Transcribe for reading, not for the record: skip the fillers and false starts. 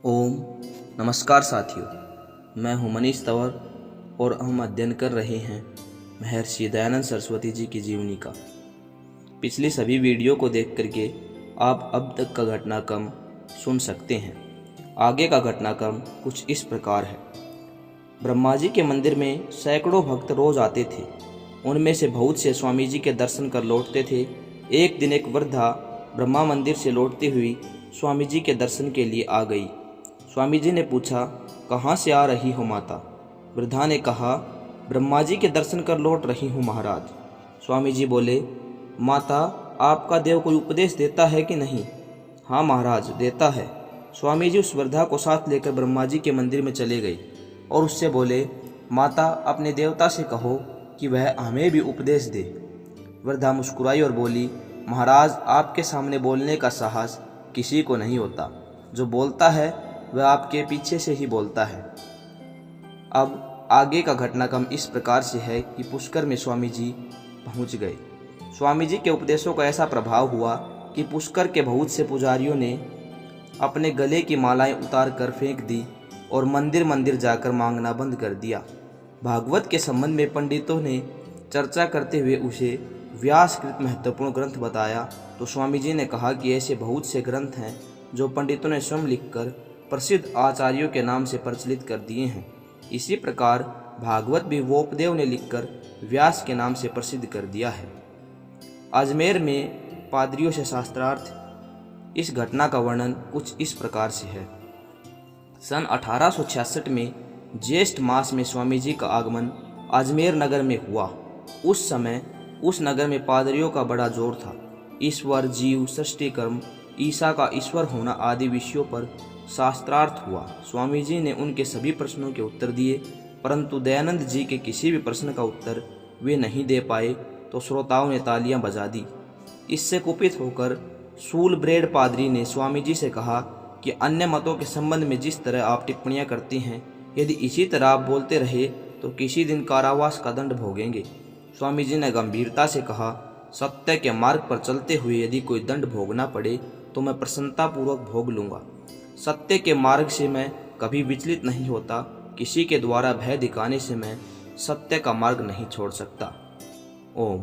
ओम नमस्कार साथियों, मैं हूं मनीष तंवर और हम अध्ययन कर रहे हैं महर्षि दयानंद सरस्वती जी की जीवनी का। पिछली सभी वीडियो को देख करके आप अब तक का घटनाक्रम सुन सकते हैं। आगे का घटनाक्रम कुछ इस प्रकार है। ब्रह्मा जी के मंदिर में सैकड़ों भक्त रोज आते थे। उनमें से बहुत से स्वामी जी के दर्शन कर लौटते थे। एक दिन एक वृद्धा ब्रह्मा मंदिर से लौटती हुई स्वामी जी के दर्शन के लिए आ गई। स्वामी जी ने पूछा, कहाँ से आ रही हो माता? वृद्धा ने कहा, ब्रह्मा जी के दर्शन कर लौट रही हूँ महाराज। स्वामी जी बोले, माता आपका देव कोई उपदेश देता है कि नहीं? हाँ महाराज, देता है। स्वामी जी उस वृद्धा को साथ लेकर ब्रह्मा जी के मंदिर में चले गए और उससे बोले, माता अपने देवता से कहो कि वह हमें भी उपदेश दे। वृद्धा मुस्कुराई और बोली, महाराज आपके सामने बोलने का साहस किसी को नहीं होता। जो बोलता है वह आपके पीछे से ही बोलता है। अब आगे का घटनाक्रम इस प्रकार से है कि पुष्कर में स्वामी जी पहुंच गए। स्वामी जी के उपदेशों का ऐसा प्रभाव हुआ कि पुष्कर के बहुत से पुजारियों ने अपने गले की मालाएं उतार कर फेंक दी और मंदिर मंदिर जाकर मांगना बंद कर दिया। भागवत के संबंध में पंडितों ने चर्चा करते हुए उसे व्यासकृत महत्वपूर्ण ग्रंथ बताया, तो स्वामी जी ने कहा कि ऐसे बहुत से ग्रंथ हैं जो पंडितों ने स्वयं लिखकर प्रसिद्ध आचार्यों के नाम से प्रचलित कर दिए हैं। इसी प्रकार भागवत भी वोपदेव ने लिखकर व्यास के नाम से प्रसिद्ध कर दिया है। अजमेर में पादरियों से शास्त्रार्थ इस घटना का वर्णन कुछ इस प्रकार से है। सन 1866 में ज्येष्ठ मास में स्वामी जी का आगमन अजमेर नगर में हुआ। उस समय उस नगर में पादरियों का बड़ा जोर था। ईश्वर, जीव, सृष्टि कर्म, ईसा का ईश्वर होना आदि विषयों पर शास्त्रार्थ हुआ। स्वामी जी ने उनके सभी प्रश्नों के उत्तर दिए, परंतु दयानंद जी के किसी भी प्रश्न का उत्तर वे नहीं दे पाए तो श्रोताओं ने तालियां बजा दी। इससे कुपित होकर शूलब्रेड पादरी ने स्वामी जी से कहा कि अन्य मतों के संबंध में जिस तरह आप टिप्पणियां करती हैं, यदि इसी तरह आप बोलते रहे तो किसी दिन कारावास का दंड भोगेंगे। स्वामी जी ने गंभीरता से कहा, सत्य के मार्ग पर चलते हुए यदि कोई दंड भोगना पड़े तो मैं प्रसन्नतापूर्वक भोग लूँगा। सत्य के मार्ग से मैं कभी विचलित नहीं होता। किसी के द्वारा भय दिखाने से मैं सत्य का मार्ग नहीं छोड़ सकता। ओम।